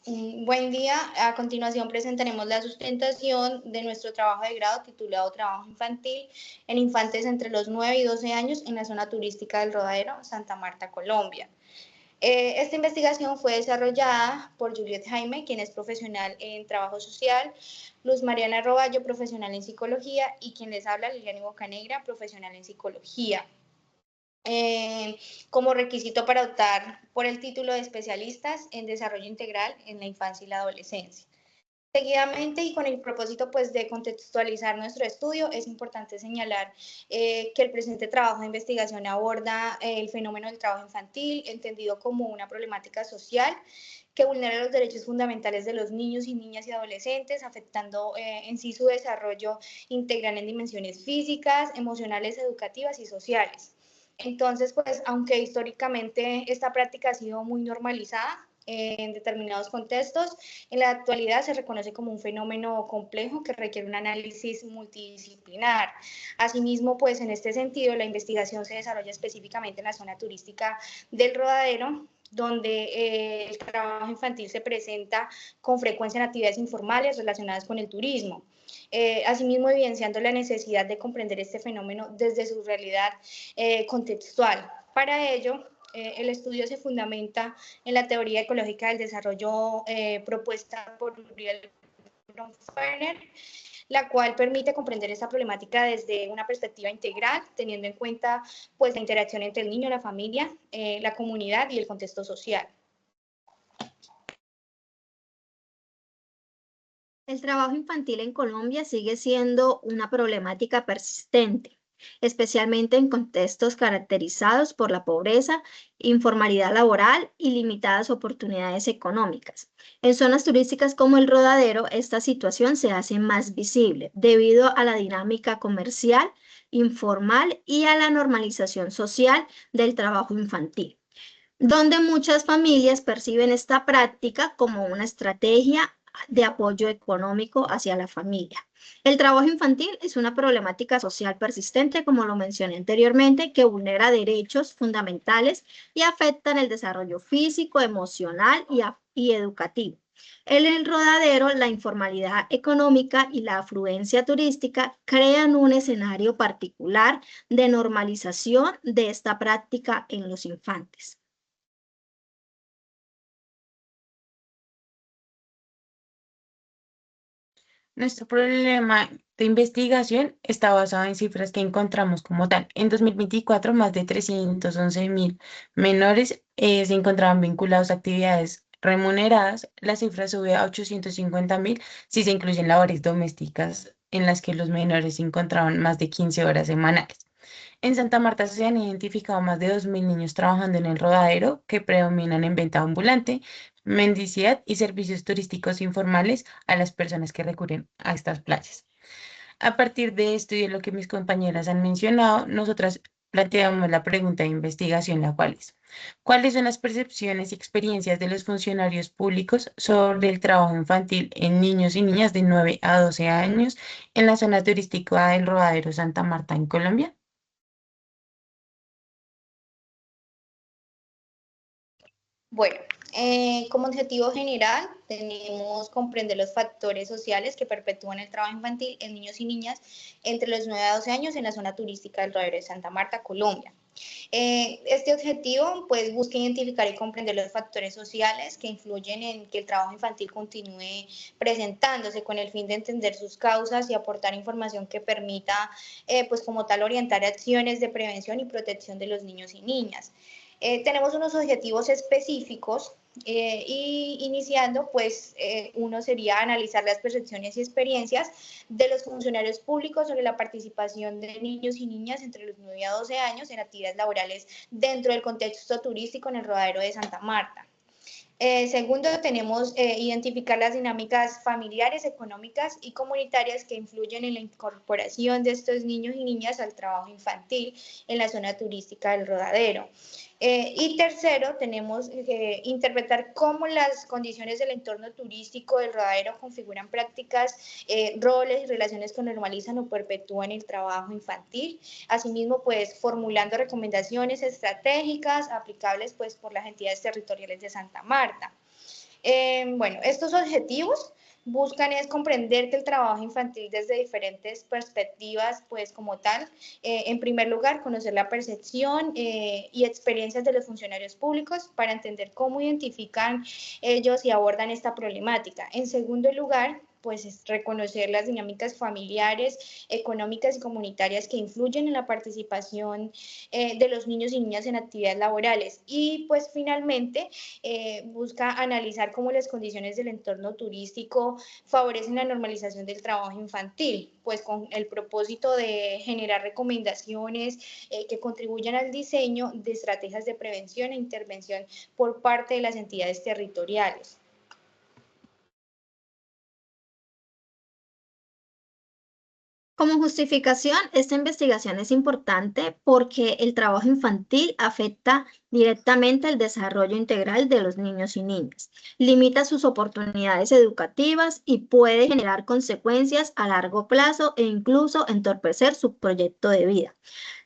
Buen día. A continuación presentaremos la sustentación de nuestro trabajo de grado titulado Trabajo infantil en infantes entre los 9 y 12 años en la zona turística del Rodadero, Santa Marta, Colombia. Esta investigación fue desarrollada por Juliet Jaime, quien es profesional en trabajo social, Luz Mariana Roballo, profesional en psicología, y quien les habla, Liliana Bocanegra, profesional en psicología. Como requisito para optar por el título de especialistas en desarrollo integral en la infancia y la adolescencia. Seguidamente, y con el propósito pues de contextualizar nuestro estudio, es importante señalar que el presente trabajo de investigación aborda el fenómeno del trabajo infantil, entendido como una problemática social que vulnera los derechos fundamentales de los niños y niñas y adolescentes, afectando en sí su desarrollo integral en dimensiones físicas, emocionales, educativas y sociales. Entonces, pues, aunque históricamente esta práctica ha sido muy normalizada en determinados contextos, en la actualidad se reconoce como un fenómeno complejo que requiere un análisis multidisciplinar. Asimismo, pues, en este sentido, la investigación se desarrolla específicamente en la zona turística del Rodadero, donde el trabajo infantil se presenta con frecuencia en actividades informales relacionadas con el turismo. Asimismo, evidenciando la necesidad de comprender este fenómeno desde su realidad contextual. Para ello, el estudio se fundamenta en la teoría ecológica del desarrollo propuesta por Uriel Bronfener, la cual permite comprender esta problemática desde una perspectiva integral, teniendo en cuenta pues, la interacción entre el niño, la familia, la comunidad y el contexto social. El trabajo infantil en Colombia sigue siendo una problemática persistente, especialmente en contextos caracterizados por la pobreza, informalidad laboral y limitadas oportunidades económicas. En zonas turísticas como el Rodadero, esta situación se hace más visible debido a la dinámica comercial, informal y a la normalización social del trabajo infantil, donde muchas familias perciben esta práctica como una estrategia de apoyo económico hacia la familia. El trabajo infantil es una problemática social persistente, como lo mencioné anteriormente, que vulnera derechos fundamentales y afecta el desarrollo físico, emocional y educativo. En el Rodadero, la informalidad económica y la afluencia turística crean un escenario particular de normalización de esta práctica en los infantes. Nuestro problema de investigación está basado en cifras que encontramos como tal. En 2024, más de 311.000 menores se encontraban vinculados a actividades remuneradas. La cifra sube a 850.000 si se incluyen labores domésticas en las que los menores se encontraban más de 15 horas semanales. En Santa Marta se han identificado más de 2.000 niños trabajando en el Rodadero, que predominan en venta ambulante, mendicidad y servicios turísticos informales a las personas que recurren a estas playas. A partir de esto y de lo que mis compañeras han mencionado, nosotras planteamos la pregunta de investigación, la cual es: ¿cuáles son las percepciones y experiencias de los funcionarios públicos sobre el trabajo infantil en niños y niñas de 9 a 12 años en la zona turística del Rodadero Santa Marta en Colombia? Bueno, como objetivo general tenemos comprender los factores sociales que perpetúan el trabajo infantil en niños y niñas entre los 9 a 12 años en la zona turística del Rodadero de Santa Marta, Colombia. Este objetivo pues busca identificar y comprender los factores sociales que influyen en que el trabajo infantil continúe presentándose, con el fin de entender sus causas y aportar información que permita pues como tal orientar acciones de prevención y protección de los niños y niñas. Tenemos unos objetivos específicos y iniciando, pues uno sería analizar las percepciones y experiencias de los funcionarios públicos sobre la participación de niños y niñas entre los 9 a 12 años en actividades laborales dentro del contexto turístico en el Rodadero de Santa Marta. Segundo, tenemos identificar las dinámicas familiares, económicas y comunitarias que influyen en la incorporación de estos niños y niñas al trabajo infantil en la zona turística del Rodadero. Y tercero, tenemos que interpretar cómo las condiciones del entorno turístico del Rodadero configuran prácticas, roles y relaciones que normalizan o perpetúan el trabajo infantil. Asimismo, pues formulando recomendaciones estratégicas aplicables pues por las entidades territoriales de Santa Marta. Bueno, estos objetivos buscan es comprender que el trabajo infantil desde diferentes perspectivas, pues como tal, en primer lugar, conocer la percepción y experiencias de los funcionarios públicos para entender cómo identifican ellos y abordan esta problemática. En segundo lugar, pues es reconocer las dinámicas familiares, económicas y comunitarias que influyen en la participación de los niños y niñas en actividades laborales. Y pues finalmente busca analizar cómo las condiciones del entorno turístico favorecen la normalización del trabajo infantil, pues con el propósito de generar recomendaciones que contribuyan al diseño de estrategias de prevención e intervención por parte de las entidades territoriales. Como justificación, esta investigación es importante porque el trabajo infantil afecta directamente el desarrollo integral de los niños y niñas, limita sus oportunidades educativas y puede generar consecuencias a largo plazo e incluso entorpecer su proyecto de vida.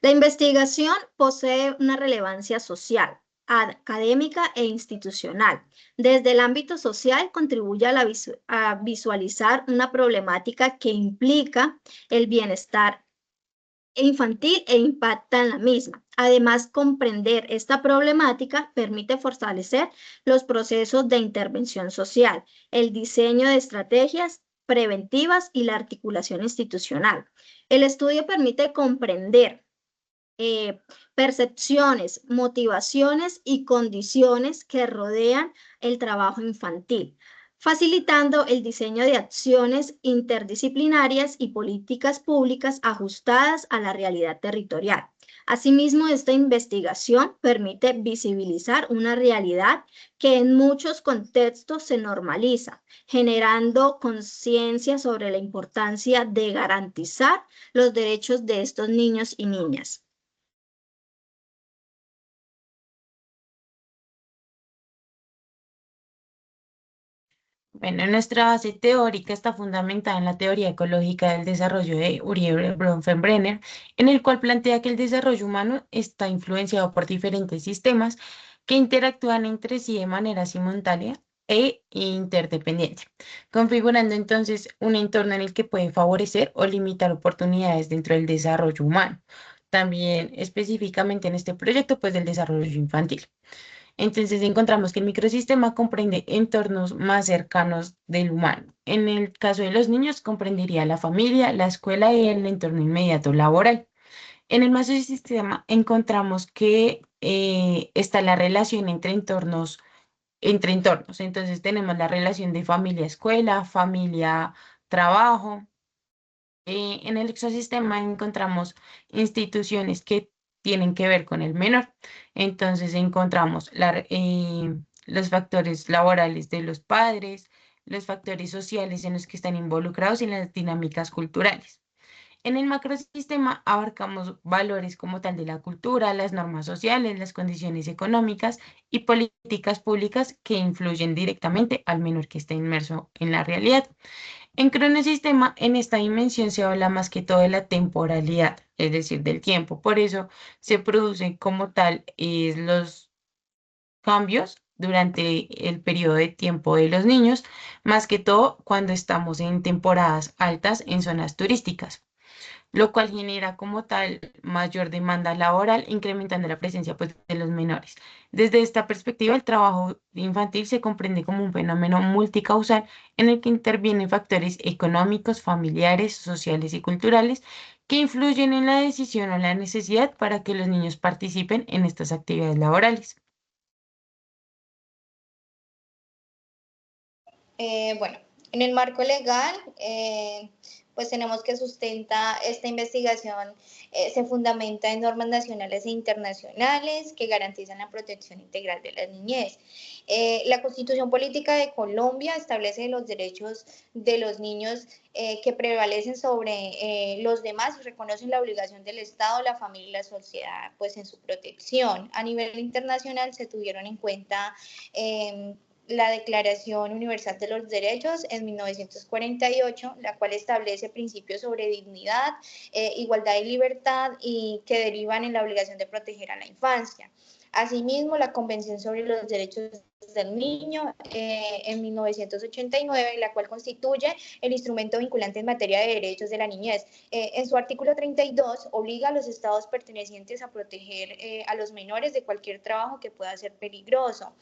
La investigación posee una relevancia social, académica e institucional. Desde el ámbito social contribuye a visualizar una problemática que implica el bienestar infantil e impacta en la misma. Además, comprender esta problemática permite fortalecer los procesos de intervención social, el diseño de estrategias preventivas y la articulación institucional. El estudio permite comprender eh, percepciones, motivaciones y condiciones que rodean el trabajo infantil, facilitando el diseño de acciones interdisciplinarias y políticas públicas ajustadas a la realidad territorial. Asimismo, esta investigación permite visibilizar una realidad que en muchos contextos se normaliza, generando conciencia sobre la importancia de garantizar los derechos de estos niños y niñas. Bueno, nuestra base teórica está fundamentada en la teoría ecológica del desarrollo de Uriel Bronfenbrenner, en el cual plantea que el desarrollo humano está influenciado por diferentes sistemas que interactúan entre sí de manera simultánea e interdependiente, configurando entonces un entorno en el que puede favorecer o limitar oportunidades dentro del desarrollo humano. También específicamente en este proyecto, pues del desarrollo infantil. Entonces encontramos que el microsistema comprende entornos más cercanos del humano. En el caso de los niños, comprendería la familia, la escuela y el entorno inmediato laboral. En el macrosistema encontramos que está la relación entre entornos. Entonces tenemos la relación de familia-escuela, familia-trabajo. En el exosistema encontramos instituciones que tienen que ver con el menor. Entonces encontramos los factores laborales de los padres, los factores sociales en los que están involucrados y las dinámicas culturales. En el macrosistema abarcamos valores como tal de la cultura, las normas sociales, las condiciones económicas y políticas públicas que influyen directamente al menor que está inmerso en la realidad. En cronosistema, en esta dimensión se habla más que todo de la temporalidad, es decir, del tiempo. Por eso se producen como tal los cambios durante el periodo de tiempo de los niños, más que todo cuando estamos en temporadas altas en zonas turísticas, lo cual genera como tal mayor demanda laboral, incrementando la presencia pues, de los menores. Desde esta perspectiva, el trabajo infantil se comprende como un fenómeno multicausal en el que intervienen factores económicos, familiares, sociales y culturales que influyen en la decisión o la necesidad para que los niños participen en estas actividades laborales. Bueno, en el marco legal, pues tenemos que sustenta esta investigación, se fundamenta en normas nacionales e internacionales que garantizan la protección integral de la niñez. La Constitución Política de Colombia establece los derechos de los niños que prevalecen sobre los demás y reconocen la obligación del Estado, la familia y la sociedad pues en su protección. A nivel internacional se tuvieron en cuenta la Declaración Universal de los Derechos en 1948, la cual establece principios sobre dignidad, igualdad y libertad y que derivan en la obligación de proteger a la infancia. Asimismo, la Convención sobre los Derechos del Niño en 1989, la cual constituye el instrumento vinculante en materia de derechos de la niñez. En su artículo 32 obliga a los estados pertenecientes a proteger a los menores de cualquier trabajo que pueda ser peligroso,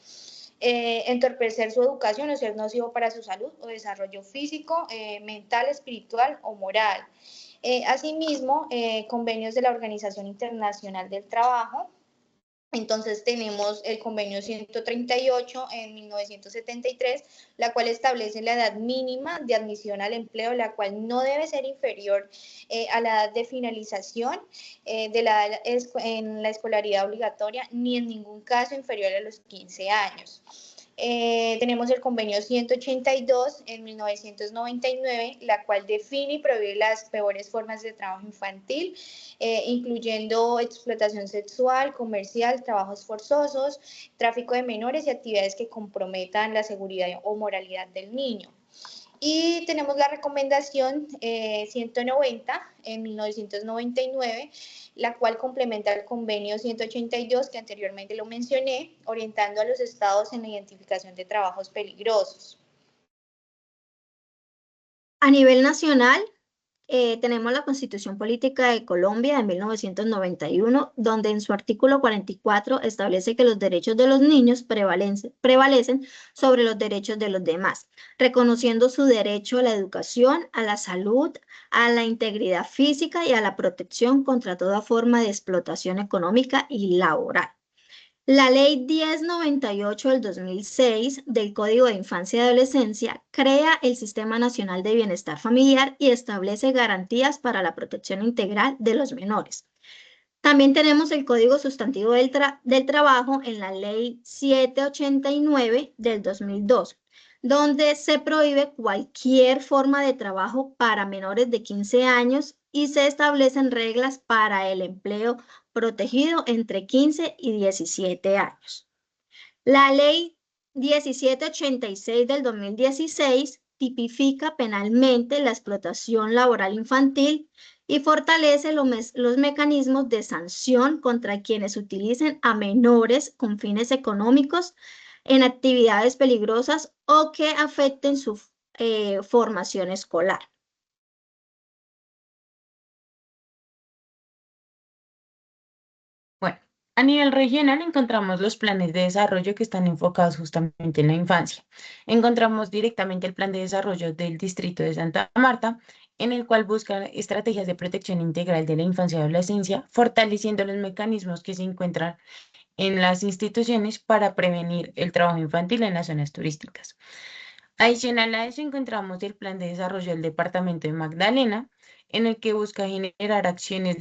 entorpecer su educación o ser nocivo para su salud o desarrollo físico, mental, espiritual o moral. Asimismo, convenios de la Organización Internacional del Trabajo. Entonces tenemos el convenio 138 en 1973, la cual establece la edad mínima de admisión al empleo, la cual no debe ser inferior a la edad de finalización en la escolaridad obligatoria, ni en ningún caso inferior a los 15 años. Tenemos el convenio 182 en 1999, la cual define y prohíbe las peores formas de trabajo infantil, incluyendo explotación sexual, comercial, trabajos forzosos, tráfico de menores y actividades que comprometan la seguridad o moralidad del niño. Y tenemos la recomendación 190 en 1999, la cual complementa el convenio 182 que anteriormente lo mencioné, orientando a los estados en la identificación de trabajos peligrosos. A nivel nacional, tenemos la Constitución Política de Colombia de 1991, donde en su artículo 44 establece que los derechos de los niños prevalecen sobre los derechos de los demás, reconociendo su derecho a la educación, a la salud, a la integridad física y a la protección contra toda forma de explotación económica y laboral. La Ley 1098 del 2006 del Código de Infancia y Adolescencia crea el Sistema Nacional de Bienestar Familiar y establece garantías para la protección integral de los menores. También tenemos el Código Sustantivo del Trabajo en la Ley 789 del 2002, donde se prohíbe cualquier forma de trabajo para menores de 15 años y se establecen reglas para el empleo protegido entre 15 y 17 años. La Ley 1786 del 2016 tipifica penalmente la explotación laboral infantil y fortalece los mecanismos de sanción contra quienes utilicen a menores con fines económicos en actividades peligrosas o que afecten su formación escolar. Bueno, a nivel regional encontramos los planes de desarrollo que están enfocados justamente en la infancia. Encontramos directamente el plan de desarrollo del distrito de Santa Marta, en el cual busca estrategias de protección integral de la infancia y adolescencia, fortaleciendo los mecanismos que se encuentran en las instituciones para prevenir el trabajo infantil en las zonas turísticas. Adicional a eso encontramos el plan de desarrollo del departamento de Magdalena, en el que busca generar acciones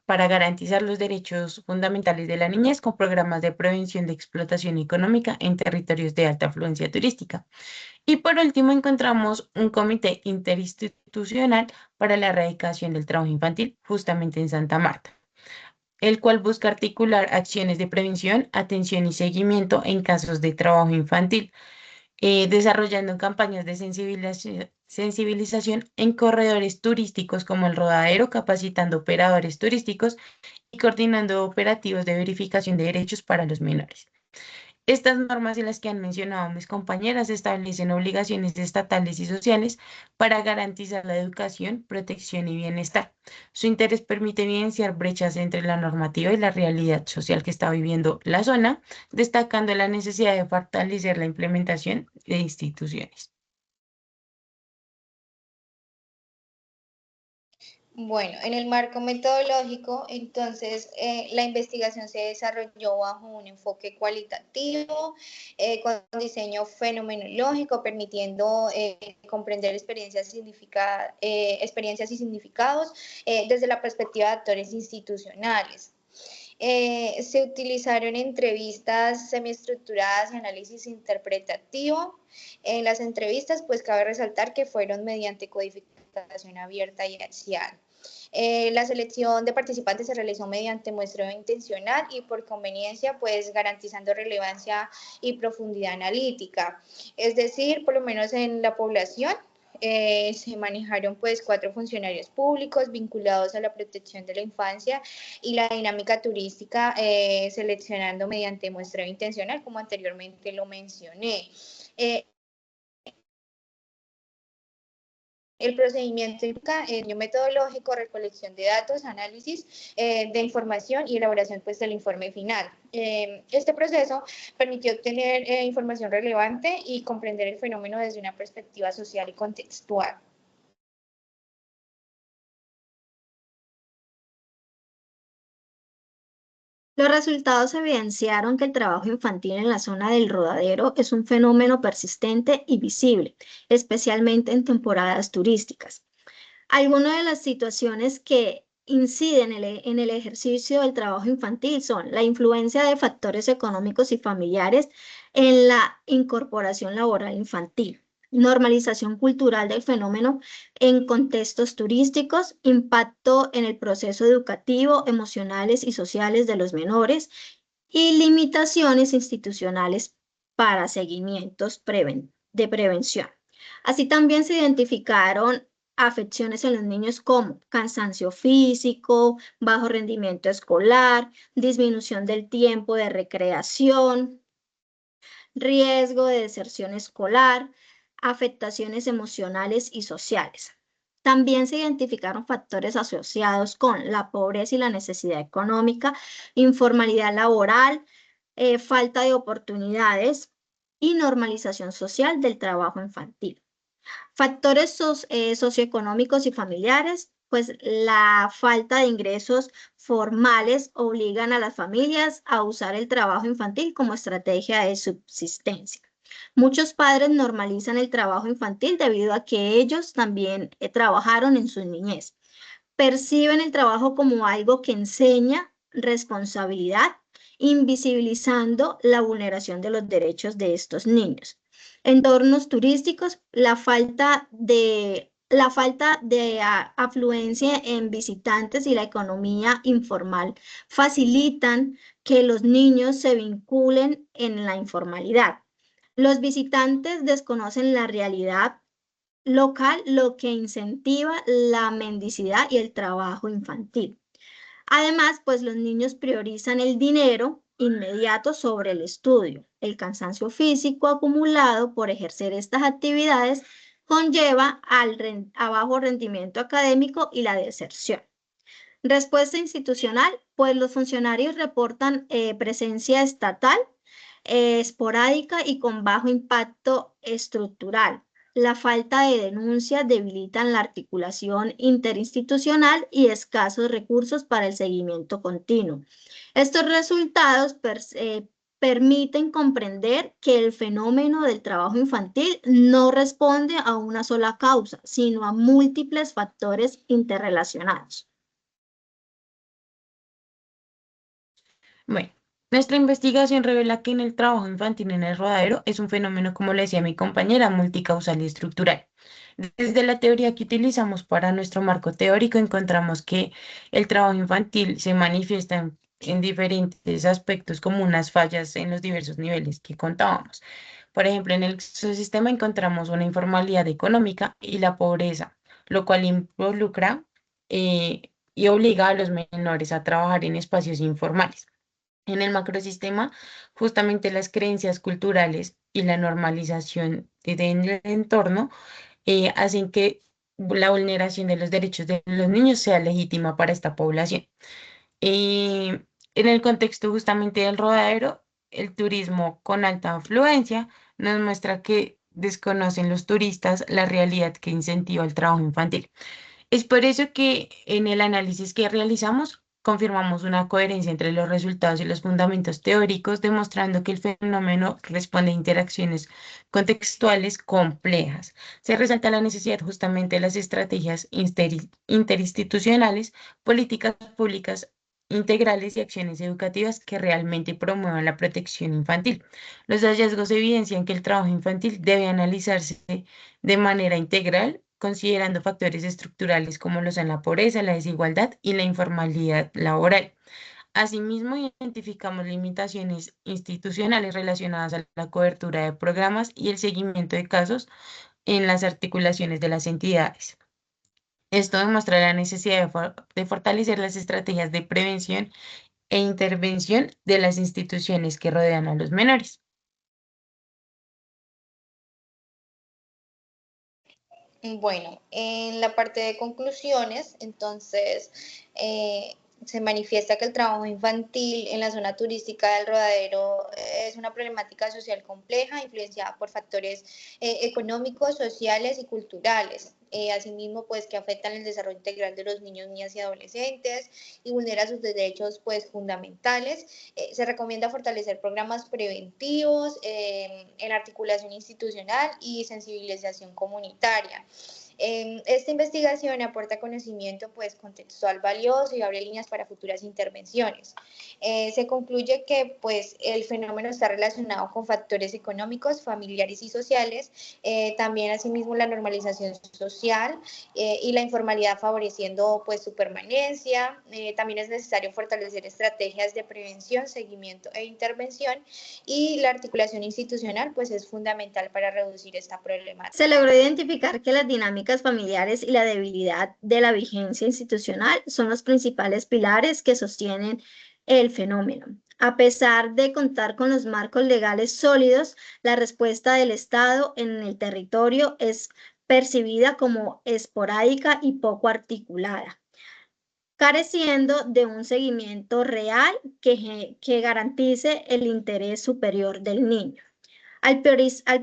para garantizar los derechos fundamentales de la niñez con programas de prevención de explotación económica en territorios de alta afluencia turística. Y por último encontramos un comité interinstitucional para la erradicación del trabajo infantil justamente en Santa Marta, el cual busca articular acciones de prevención, atención y seguimiento en casos de trabajo infantil, desarrollando campañas de sensibilización en corredores turísticos como el Rodadero, capacitando operadores turísticos y coordinando operativos de verificación de derechos para los menores. Estas normas y las que han mencionado mis compañeras establecen obligaciones estatales y sociales para garantizar la educación, protección y bienestar. Su interés permite evidenciar brechas entre la normativa y la realidad social que está viviendo la zona, destacando la necesidad de fortalecer la implementación de instituciones. Bueno, en el marco metodológico, entonces, la investigación se desarrolló bajo un enfoque cualitativo, con diseño fenomenológico, permitiendo comprender experiencias y significados desde la perspectiva de actores institucionales. Se utilizaron entrevistas semiestructuradas y análisis interpretativo. En las entrevistas, pues cabe resaltar que fueron mediante codificación abierta y axial. La selección de participantes se realizó mediante muestreo intencional y por conveniencia, pues garantizando relevancia y profundidad analítica. Es decir, por lo menos en la población, Se manejaron pues 4 funcionarios públicos vinculados a la protección de la infancia y la dinámica turística, seleccionando mediante muestreo intencional, como anteriormente lo mencioné. El procedimiento implica metodológico, recolección de datos, análisis de información y elaboración pues, del informe final. Este proceso permitió obtener información relevante y comprender el fenómeno desde una perspectiva social y contextual. Los resultados evidenciaron que el trabajo infantil en la zona del Rodadero es un fenómeno persistente y visible, especialmente en temporadas turísticas. Algunas de las situaciones que inciden en el ejercicio del trabajo infantil son la influencia de factores económicos y familiares en la incorporación laboral infantil, normalización cultural del fenómeno en contextos turísticos, impacto en el proceso educativo, emocionales y sociales de los menores y limitaciones institucionales para seguimientos de prevención. Así también se identificaron afecciones en los niños como cansancio físico, bajo rendimiento escolar, disminución del tiempo de recreación, riesgo de deserción escolar, afectaciones emocionales y sociales. También se identificaron factores asociados con la pobreza y la necesidad económica, informalidad laboral, falta de oportunidades y normalización social del trabajo infantil. Factores socioeconómicos y familiares, pues la falta de ingresos formales obligan a las familias a usar el trabajo infantil como estrategia de subsistencia. Muchos padres normalizan el trabajo infantil debido a que ellos también trabajaron en su niñez. Perciben el trabajo como algo que enseña responsabilidad, invisibilizando la vulneración de los derechos de estos niños. Entornos turísticos, la falta de afluencia en visitantes y la economía informal facilitan que los niños se vinculen en la informalidad. Los visitantes desconocen la realidad local, lo que incentiva la mendicidad y el trabajo infantil. Además, pues los niños priorizan el dinero inmediato sobre el estudio. El cansancio físico acumulado por ejercer estas actividades conlleva a bajo rendimiento académico y la deserción. Respuesta institucional, pues los funcionarios reportan presencia estatal esporádica y con bajo impacto estructural. La falta de denuncia debilitan la articulación interinstitucional y escasos recursos para el seguimiento continuo. Estos resultados permiten comprender que el fenómeno del trabajo infantil no responde a una sola causa, sino a múltiples factores interrelacionados. Bueno, nuestra investigación revela que en el trabajo infantil en el Rodadero es un fenómeno, como le decía mi compañera, multicausal y estructural. Desde la teoría que utilizamos para nuestro marco teórico, encontramos que el trabajo infantil se manifiesta en diferentes aspectos como unas fallas en los diversos niveles que contábamos. Por ejemplo, en el subsistema encontramos una informalidad económica y la pobreza, lo cual involucra y obliga a los menores a trabajar en espacios informales. En el macrosistema, justamente las creencias culturales y la normalización del entorno hacen que la vulneración de los derechos de los niños sea legítima para esta población. En el contexto justamente del Rodadero, el turismo con alta afluencia nos muestra que desconocen los turistas la realidad que incentiva el trabajo infantil. Es por eso que en el análisis que realizamos confirmamos una coherencia entre los resultados y los fundamentos teóricos, demostrando que el fenómeno responde a interacciones contextuales complejas. Se resalta la necesidad justamente de las estrategias interinstitucionales, políticas públicas integrales y acciones educativas que realmente promuevan la protección infantil. Los hallazgos evidencian que el trabajo infantil debe analizarse de manera integral, considerando factores estructurales como lo son la pobreza, la desigualdad y la informalidad laboral. Asimismo, identificamos limitaciones institucionales relacionadas a la cobertura de programas y el seguimiento de casos en las articulaciones de las entidades. Esto demuestra la necesidad de fortalecer las estrategias de prevención e intervención de las instituciones que rodean a los menores. Bueno, en la parte de conclusiones, entonces, se manifiesta que el trabajo infantil en la zona turística del Rodadero es una problemática social compleja, influenciada por factores económicos, sociales y culturales. Asimismo, pues que afectan el desarrollo integral de los niños, niñas y adolescentes y vulnera sus derechos pues fundamentales. Se recomienda fortalecer programas preventivos en articulación institucional y sensibilización comunitaria. Esta investigación aporta conocimiento pues, contextual valioso y abre líneas para futuras intervenciones. Se concluye que pues, el fenómeno está relacionado con factores económicos, familiares y sociales, también asimismo la normalización social y la informalidad favoreciendo pues, su permanencia. También es necesario fortalecer estrategias de prevención, seguimiento e intervención y la articulación institucional pues, es fundamental para reducir esta problemática. Se logró identificar que las dinámicas familiares y la debilidad de la vigencia institucional son los principales pilares que sostienen el fenómeno. A pesar de contar con los marcos legales sólidos, la respuesta del Estado en el territorio es percibida como esporádica y poco articulada, careciendo de un seguimiento real que garantice el interés superior del niño. Al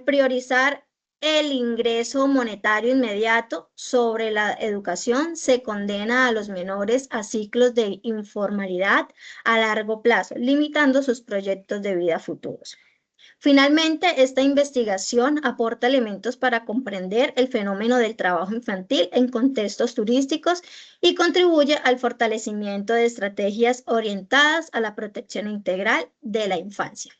priorizar el ingreso monetario inmediato sobre la educación, se condena a los menores a ciclos de informalidad a largo plazo, limitando sus proyectos de vida futuros. Finalmente, esta investigación aporta elementos para comprender el fenómeno del trabajo infantil en contextos turísticos y contribuye al fortalecimiento de estrategias orientadas a la protección integral de la infancia.